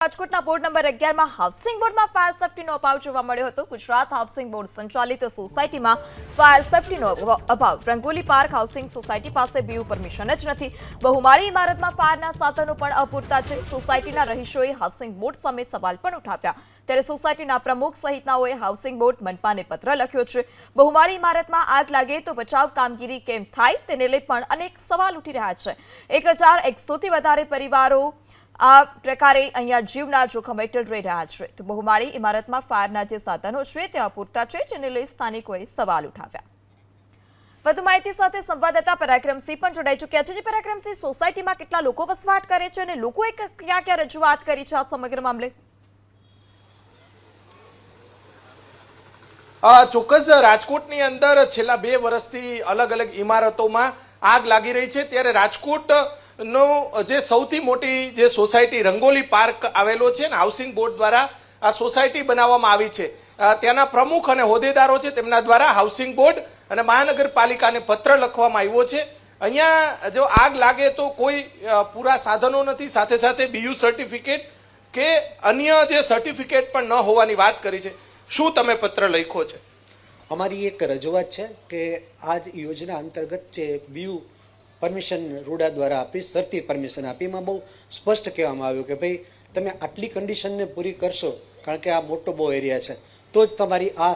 રાજકોટના board number 11 માં housing બોર્ડમાં ફાયર સેફટીનો અભાવ જોવા મળ્યો હતો। ગુજરાત હાઉસિંગ બોર્ડ સંચાલિત સોસાયટીમાં ફાયર સેફટીનો અભાવ। રંગોલી પાર્ક હાઉસિંગ સોસાયટી પાસે બીયુ પરમિશન જ નથી। બહુમાળી ઇમારતમાં ફાયરના સાધનો પણ અપૂરતા છે। સોસાયટીના રહીશોએ હાઉસિંગ બોર્ડ સામે સવાલ પણ ઉઠાવ્યા। ત્યારે સોસાયટીના પ્રમુખ સહિતનાઓએ હાઉસિંગ બોર્ડ મનપાને પત્ર લખ્યો છે। બહુમાળી ઇમારતમાં આગ લાગે તો બચાવ કામગીરી કેમ થાય તેને લઈ પણ અનેક સવાલ ઉઠી રહ્યા છે। 1100થી વધારે પરિવારો આ પ્રકારે અહીંયા જીવના જોખમ હેઠળ રહી રહ્યા છે। તો બહુમાળી ઇમારતમાં ફાયરના જે સાધનો છે તે અપૂરતા છે, જેને લઈ સ્થાનિકોએ સવાલ ઉઠાવ્યા। વધુ માહિતી સાથે સંવાદદાતા પરાક્રમસિંહ પણ જોડાઈ ચૂક્યા છે। જે પરાક્રમસિંહ, સોસાયટીમાં કેટલા લોકો વસવાટ કરે છે અને લોકોએ ક્યાં ક્યાં રજૂઆત કરી છે આ સમગ્ર મામલે? ચોક્કસ રાજકોટની અંદર છેલ્લા 2 વર્ષથી અલગ અલગ ઇમારતોમાં આગ લાગી રહી છે। ત્યારે રાજકોટ નો જે સૌથી મોટી જે સોસાયટી રંગોલી પાર્ક આવેલો છે ને, હાઉસિંગ બોર્ડ દ્વારા આ સોસાયટી બનાવવામાં આવી છે। ત્યાંના પ્રમુખ અને હોદ્દેદારો છે તેમના દ્વારા હાઉસિંગ બોર્ડ અને મહાનગરપાલિકાને પત્ર લખવામાં આવ્યો છે। અહીંયા જો આગ લાગે તો કોઈ પૂરા સાધનો નથી, સાથે સાથે બીયુ સર્ટિફિકેટ કે અન્ય જે સર્ટિફિકેટ પણ ન હોવાની વાત કરી છે। શું તમે પત્ર લખ્યો છે? અમારી એક રજૂઆત છે કે આ યોજના અંતર્ગત જે બીયુ પરમિશન રૂડા દ્વારા આપી, શરતી પરમિશન આપી, એમાં બહુ સ્પષ્ટ કહેવામાં આવ્યું કે ભાઈ તમે આટલી કન્ડિશનને પૂરી કરશો, કારણ કે આ મોટો બહુ એરિયા છે, તો જ તમારી આ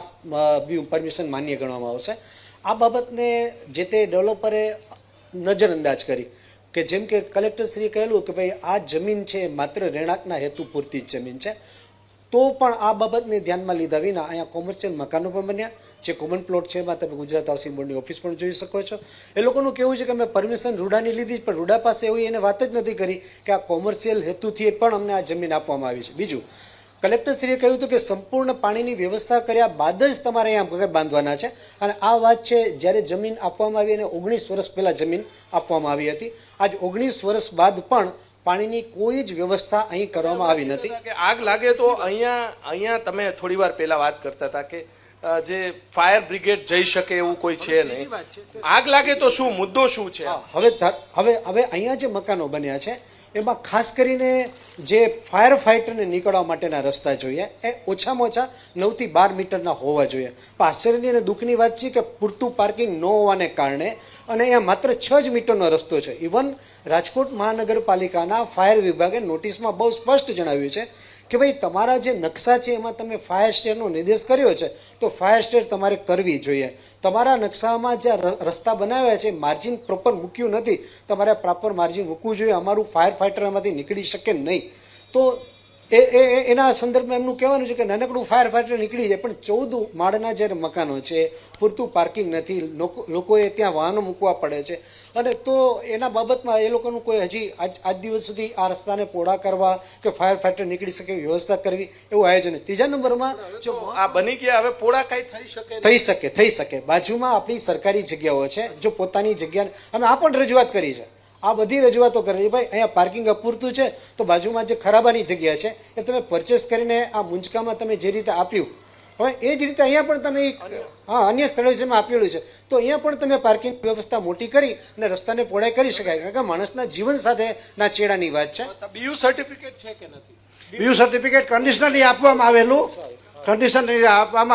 બીયુ પરમિશન માન્ય ગણવામાં આવશે। આ બાબતને જે તે ડેવલપરે નજરઅંદાજ કરી કે જેમ કે કલેક્ટરશ્રીએ કહેલું કે ભાઈ આ જમીન છે માત્ર રહેણાંકના હેતુ પૂરતી જ જમીન છે, તો પણ આ બાબતને ધ્યાનમાં લીધા વિના અહીંયા કોમર્શિયલ મકાનો પણ બન્યા। જે કોમન પ્લોટ છે એમાં તમે ગુજરાત હાઉસિંગ બોર્ડની ઓફિસ પણ જોઈ શકો છો। એ લોકોનું કહેવું છે કે અમે પરમિશન રૂડાની લીધી, પણ રૂડા પાસે એવી એને વાત જ નથી કરી કે આ કોમર્શિયલ હેતુથી પણ અમને આ જમીન આપવામાં આવી છે। બીજું, કલેક્ટરશ્રીએ કહ્યું હતું કે સંપૂર્ણ પાણીની વ્યવસ્થા કર્યા બાદ જ તમારે અહીંયા ઘર બાંધવાના છે, અને આ વાત છે જ્યારે જમીન આપવામાં આવી અને 19 વર્ષ પહેલાં જમીન આપવામાં આવી હતી। આજ 19 વર્ષ બાદ પણ પાણીની કોઈ જ વ્યવસ્થા અહીં કરવામાં આવી નથી। આગ લાગે તો અહીંયા તમે થોડી વાર પહેલા વાત કરતા હતા કે જે ફાયર બ્રિગેડ જઈ શકે એવું કોઈ છે નહીં। આગ લાગે તો શું મુદ્દો શું છે? હવે અહીંયા જે મકાનો બન્યા છે એમાં ખાસ કરીને જે ફાયર ફાઇટરને નીકળવા માટેના રસ્તા જોઈએ એ ઓછામાં ઓછા 9 થી 12 મીટરના હોવા જોઈએ। પણ આશ્ચર્યની અને દુઃખની વાત છે કે પૂરતું પાર્કિંગ ન હોવાને કારણે અને અહીંયા માત્ર 6 જ મીટરનો રસ્તો છે। ઇવન રાજકોટ મહાનગરપાલિકાના ફાયર વિભાગે નોટિસમાં બહુ સ્પષ્ટ જણાવ્યું છે કે ભાઈ તમારા જે નકશા છે એમાં તમે ફાયર સ્ટેરનો નિર્દેશ કર્યો છે તો ફાયર સ્ટેર તમારે કરવી જોઈએ। તમારા નકશામાં જે રસ્તા બનાવ્યા છે માર્જિન પ્રોપર મૂક્યું નથી, તમારે પ્રોપર માર્જિન મૂકવું જોઈએ। અમારું ફાયર ફાઇટર એમાંથી નીકળી શકે નહીં। તો એના સંદર્ભમાં એમનું કહેવાનું છે કે નાનકડું ફાયર ફાઇટર નીકળી જાય, પણ 14 માળના જ્યારે મકાનો છે, પૂરતું પાર્કિંગ નથી, લોકોએ ત્યાં વાહનો મૂકવા પડે છે, અને તો એના બાબતમાં એ લોકોનું કોઈ હજી આજ દિવસ સુધી આ રસ્તાને પહોળા કરવા કે ફાયર ફાઇટર નીકળી શકે એવી વ્યવસ્થા કરવી એવું આયોજન। ત્રીજા નંબરમાં જો આ બની ગયા, હવે પહોળા કઈ થઈ શકે। બાજુમાં આપણી સરકારી જગ્યાઓ છે, જો પોતાની જગ્યા અમે આ પણ રજૂઆત કરી છે, આ બધી રજૂઆતો કરી ભાઈ અહીંયા પાર્કિંગ અપૂરતું છે તો બાજુમાં જે ખરાબાની જગ્યા છે એ તમે પરચેસ કરીને આ મુંજકામાં તમે જે રીતે આપ્યું, હવે એ જ રીતે અહીંયા પણ તમે અન્ય સ્થળે જેમાં આપેલું છે તો અહીંયા પણ તમે પાર્કિંગ વ્યવસ્થા મોટી કરી અને રસ્તાને પહોળાઈ કરી શકાય, કારણ કે માણસના જીવન સાથે ના ચેડાની વાત છે। બીયુ સર્ટિફિકેટ છે કે નથી? બીયુ સર્ટિફિકેટ કન્ડિશનલી આપવામાં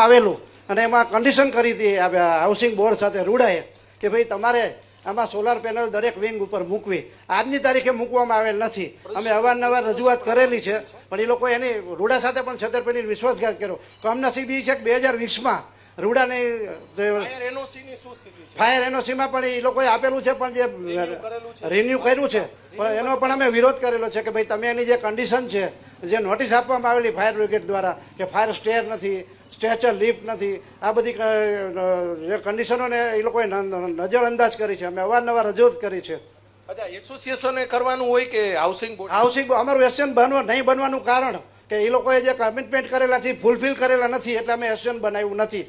આવેલું અને એમાં કન્ડિશન કરી હતી હાઉસિંગ બોર્ડ સાથે રૂડાએ કે ભાઈ તમારે આમાં સોલાર પેનલ દરેક વિંગ ઉપર મૂકવી। આજની તારીખે મૂકવામાં આવેલ નથી। અમે અવારનવાર રજૂઆત કરેલી છે, પણ એ લોકો એની રૂડા સાથે પણ છેતરપિંડી વિશ્વાસઘાત કર્યો। કમનસીબી છે કે 2020માં રૂડાની ફાયર એનઓસીમાં પણ એ લોકોએ આપેલું છે, પણ જે રિન્યુ કર્યું છે પણ એનો પણ અમે વિરોધ કરેલો છે કે ભાઈ તમે એની જે કન્ડિશન છે, જે નોટિસ આપવામાં આવેલી ફાયર બ્રિગેડ દ્વારા કે ફાયર સ્ટેર નથી, સ્ટ્રેચર લિફ્ટ નથી, આ બધી જે કન્ડિશનોને એ લોકોએ નજરઅંદાજ કરી છે। અમે અવારનવાર રજૂઆત કરી છે। અચ્છા, એસોસિએશને કરવાનું હોય કે હાઉસિંગ બોર્ડ? અમારું એસોસિએશન નહીં બનવાનું કારણ કે એ લોકોએ જે કમિટમેન્ટ કરેલા છે ફૂલફિલ કરેલા નથી, એટલે અમે એસોસિએશન બનાવ્યું નથી।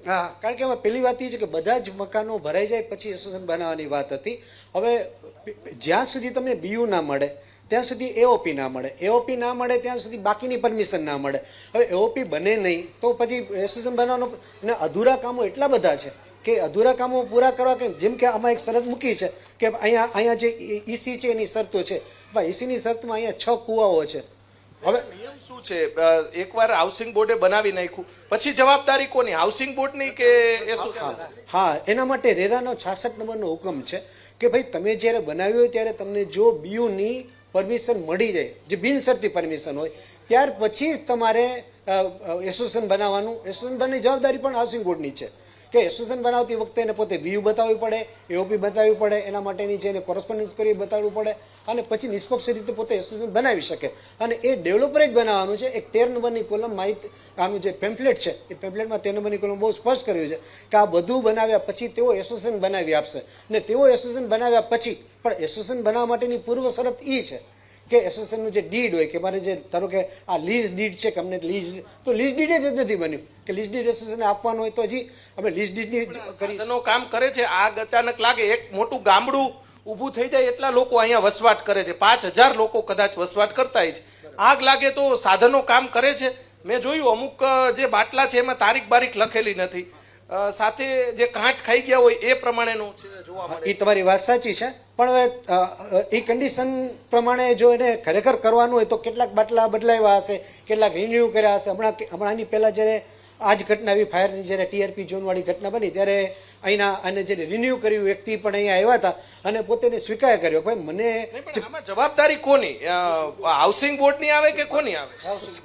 હા, કારણ કે એમાં પહેલી વાત એ છે કે બધા જ મકાનો ભરાઈ જાય પછી એસોસિએશન બનાવવાની વાત હતી। હવે જ્યાં સુધી તમને બીયુ ના મળે ત્યાં સુધી એઓપી ના મળે, એઓપી ના મળે ત્યાં સુધી બાકીની પરમિશન ના મળે। હવે એઓપી બને નહીં તો પછી એસોસિએશન બનાવવાનો, અને અધૂરા કામો એટલા બધા છે કે અધૂરા કામો પૂરા કરવા કે જેમ કે આમાં એક શરત મૂકી છે કે અહીંયા જે ઈસી છે એની શરતો છે, ભાઈ ઈસીની શરતમાં અહીંયા 6 કૂવાઓ છે, હવે નિયમ શું છે? એકવાર હાઉસિંગ બોર્ડે બનાવી નાખ્યું પછી જવાબદારી કોની? હાઉસિંગ બોર્ડની કે એસોસિએશન? હા, એના માટે રેરાનો 66 નંબરનો હુકમ છે કે ભાઈ તમે જ્યારે બનાવ્યું હોય ત્યારે તમને જો બીયુની પરમિશન મળી જાય, જે બિનશરતી પરમિશન હોય, ત્યાર પછી તમારે એસોસિએશન બનાવવાનું. એસોસિએશન બનાવવાની જવાબદારી પણ હાઉસિંગ બોર્ડની છે કે એસોસિએશન બનાવતી વખતે એને પોતે બીયુ બતાવવી પડે, એઓપી બતાવવી પડે, એના માટેની જે એને કોરસ્પોન્ડન્સ કરી બતાવવું પડે, અને પછી નિષ્પક્ષ રીતે પોતે એસોસિએશન બનાવી શકે. અને એ ડેવલપરે જ બનાવવાનું છે. એક 13 નંબરની કોલમ માહિતી આનું જે પેમ્ફલેટ છે એ પેમ્ફલેટમાં 13 નંબરની કોલમ બહુ સ્પષ્ટ કર્યું છે કે આ બધું બનાવ્યા પછી તેઓ એસોસિએશન બનાવી આપશે. ને તેઓ એસોસિએશન બનાવ્યા પછી પણ એસોસિએશન બનાવવા માટેની પૂર્વ શરત એ છે કે એસોસિએશનનું જે ડીડ હોય કે મારે જે ધારો કે આ લીઝ ડીડ છે કે અમને લીઝ, તો લીઝ ડીડ જ નથી બન્યું કે લીઝ ડીડ એસોસિએશનને આપવાનું હોય તો હજી અમે લીઝ ડીડની કરી સાધનો કામ કરે છે. આગ અચાનક લાગે, એક મોટું ગામડું ઊભું થઈ જાય એટલા લોકો અહીંયા વસવાટ કરે છે. 5000 લોકો કદાચ વસવાટ કરતા હોય છે. આગ લાગે તો સાધનો કામ કરે છે. મેં જોયું અમુક જે બાટલા છે એમાં તારીખ બારીખ લખેલી નથી, સાથે જે કાંઠ ખાઈ ગયા હોય એ પ્રમાણેનું જોવા મળે. એ તમારી વાત સાચી છે, પણ હવે એ કન્ડિશન પ્રમાણે જો એને ખરેખર કરવાનું હોય તો કેટલાક બાટલા બદલાવ્યા હશે, કેટલાક રિન્યુ કર્યા હશે. હમણાંની પહેલાં જ્યારે આ જ ઘટના આવી ફાયરની, જ્યારે ટીઆરપી ઝોનવાળી ઘટના બની ત્યારે અહીંના અને જે રિન્યુ કર્યું વ્યક્તિ પણ અહીંયા આવ્યા હતા અને પોતે સ્વીકાર કર્યો ભાઈ મને આમાં જવાબદારી કોની? હાઉસિંગ બોર્ડની આવે કે કોની આવે?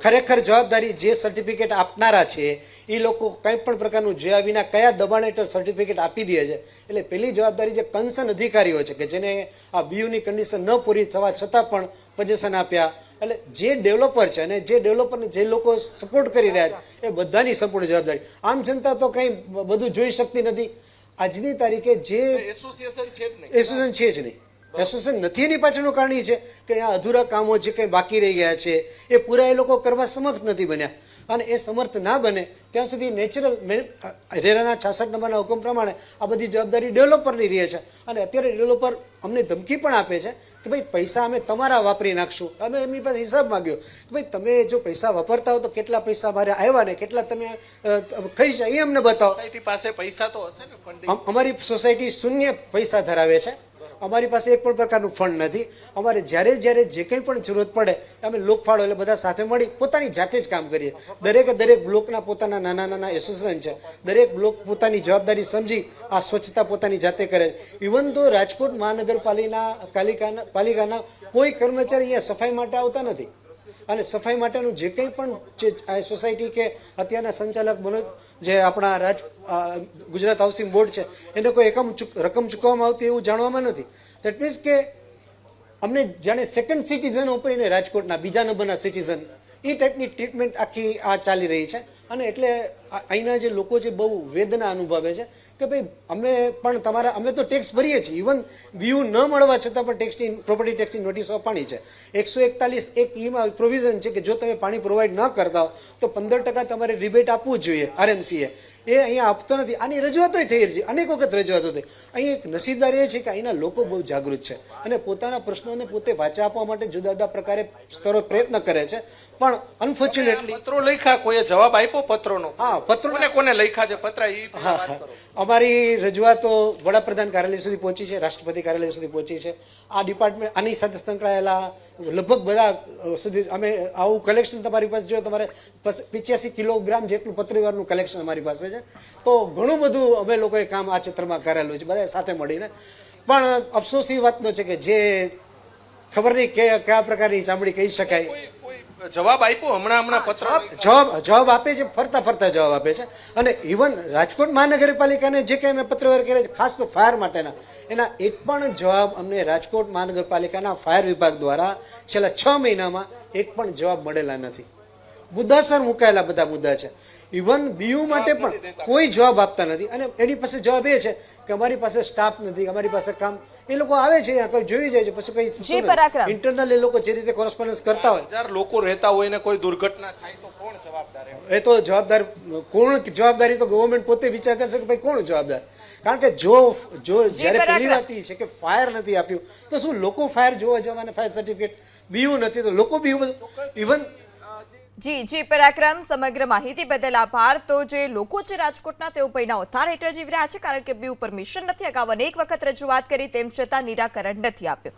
ખરેખર જવાબદારી જે સર્ટિફિકેટ આપનારા છે એ લોકો કંઈ પણ પ્રકારનું જોયા વિના કયા દબાણ હેઠળ સર્ટિફિકેટ આપી દે છે. એટલે પહેલી જવાબદારી જે કન્સર્ન અધિકારીઓ છે કે જેને આ બીયુની કન્ડિશન ન પૂરી થવા છતાં પણ પોઝિશન આપ્યા, એટલે જે ડેવલપર છે અને જે ડેવલપરને જે લોકો સપોર્ટ કરી રહ્યા છે એ બધાની સંપૂર્ણ જવાબદારી. આમ જનતા તો કંઈ બધું જોઈ શકતી નથી. આજની તારીખે જે એસોસિએશન છે જ નહીં, એસોસિએશન છે જ નહીં, એસોસિએશન નથી એની પાછળનું કારણ એ છે કે અહીંયા અધૂરા કામો જે કંઈ બાકી રહી ગયા છે એ પૂરા એ લોકો કરવા સમર્થ નથી બન્યા. અને એ સમર્થ ના બને ત્યાં સુધી નેચરલ રેરાના 66 નંબરના હુકમ પ્રમાણે આ બધી જવાબદારી ડેવલપરની રહે છે. અને અત્યારે ડેવલપર અમને ધમકી પણ આપે છે કે ભાઈ પૈસા અમે તમારા વાપરી નાખશું. અમે એમની પાસે હિસાબ માંગ્યો કે ભાઈ તમે જો પૈસા વાપરતા હો તો કેટલા પૈસા મારે આવ્યા ને કેટલા તમે ખાઈ જાય એ અમને બતાવો. સોસાયટી પાસે પૈસા તો હશે ને ફંડિંગ? અમારી સોસાયટી શૂન્ય પૈસા ધરાવે છે. અમારી પાસે એક પણ પ્રકારનું ફંડ નથી. અમારે જ્યારે જે કંઈ પણ જરૂરત પડે અમે લોકફાળો એટલે બધા સાથે મળી પોતાની જાતે જ કામ કરીએ. દરેક બ્લોકના પોતાના નાના એસોસિએશન છે. દરેક બ્લોક પોતાની જવાબદારી સમજી આ સ્વચ્છતા પોતાની જાતે કરે છે. ઇવન તો રાજકોટ મહાનગરપાલિકાના કોઈ કર્મચારી અહીંયા સફાઈ માટે આવતા નથી. અને સફાઈ માટેનું જે કંઈ પણ જે સોસાયટી કે અત્યારના સંચાલક જે આપણા ગુજરાત હાઉસિંગ બોર્ડ છે એને કોઈ રકમ ચૂકવવામાં આવતી એવું જાણવામાં નથી. દેટ મીન્સ કે અમને જાણે સેકન્ડ સિટીઝન આપીને રાજકોટના બીજા નંબરના સિટીઝન એ ટાઈપની ટ્રીટમેન્ટ આખી આ ચાલી રહી છે. અને એટલે અહીંના જે લોકો જે બહુ વેદના અનુભવે છે કે ભાઈ અમે તો ટેક્સ ભરીએ છીએ, ઇવન બીયુ ન મળવા છતાં પણ પ્રોપર્ટી ટેક્સની નોટિસો આપવાની છે. 141 એક ઈમાં પ્રોવિઝન છે કે જો તમે પાણી પ્રોવાઈડ ન કરતા હો તો 15% તમારે રિબેટ આપવું જ જોઈએ RMCએ. એ અહીંયા આપતો નથી. આની રજૂઆતો થઈ રહી છે, અનેક વખત રજૂઆતો થઈ. અહીં એક નસીબદારી એ છે કે અહીંના લોકો બહુ જાગૃત છે અને પોતાના પ્રશ્નોને પોતે વાચા આપવા માટે જુદા જુદા પ્રકારે સ્તરો પ્રયત્ન કરે છે. પણ અનફોર્ચ્યુનેટલી પત્રો લખ્યા, કોઈએ જવાબ આપ્યો પત્રોનો? હા, પત્રો કોને લખ્યા છે પત્ર? અમારી રજૂઆતો વડાપ્રધાન કાર્યાલય સુધી પહોંચી છે, રાષ્ટ્રપતિ કાર્યાલય સુધી પહોંચી છે. આ ડિપાર્ટમેન્ટ આની સાથે સંકળાયેલા લગભગ બધા સુધી અમે આવું કલેક્શન તમારી પાસે જો તમારે 85 કિલોગ્રામ જેટલું પત્રવ્યવહારનું કલેક્શન અમારી પાસે છે. તો ઘણું બધું અમે લોકોએ કામ આ ક્ષેત્રમાં કરેલું છે બધા સાથે મળીને. પણ અફસોસ એ વાતનો છે કે જે ખબર નહીં કયા પ્રકારની ચામડી કહી શકાય. જવાબ આપ્યો હમણાં પત્ર? જવાબ આપે છે, ફરતા જવાબ આપે છે. અને ઇવન રાજકોટ મહાનગરપાલિકાને જે કંઈ અમે પત્રવ્યવહાર કર્યા છે ખાસ તો ફાયર માટેના, એના એક પણ જવાબ અમને રાજકોટ મહાનગરપાલિકાના ફાયર વિભાગ દ્વારા છેલ્લા 6 મહિનામાં એક પણ જવાબ મળેલા નથી. મુદ્દાસર મુકાયેલા બધા મુદ્દા છે. ઇવન બીયુ માટે પણ કોઈ જવાબ આપતા નથી. અને એની પાસે જવાબ એ છે કે અમારી પાસે સ્ટાફ નથી, અમારી પાસે કામ. એ લોકો આવે છે કોઈ જોઈ જાય છે પછી કઈ ઇન્ટરનલ એ લોકો જે રીતે કોરસ્પોન્ડન્સ કરતા હોય. 1000 લોકો રહેતા હોય ને કોઈ દુર્ઘટના થાય તો કોણ જવાબદાર? એ તો જવાબદારી તો ગવર્મેન્ટ પોતે વિચાર કરશે કે ભાઈ કોણ જવાબદાર. કારણ કે જો જ્યારે પહેલી વાત એ છે કે ફાયર નથી આપ્યું તો શું લોકો ફાયર જોવા જવાના? ફાયર સર્ટિફિકેટ બીયુ નથી તો લોકો બીયુ ઇવન જી પરાક્રમ, સમગ્ર માહિતી બદલ આભાર. તો જે લોકો છે રાજકોટના તેઓ ભયના ઓથાર હેઠળ જીવી રહ્યા છે કારણ કે બીયુ પરમિશન નથી. અગાઉ અનેક વખત રજૂઆત કરી તેમ છતાં નિરાકરણ નથી આપ્યું.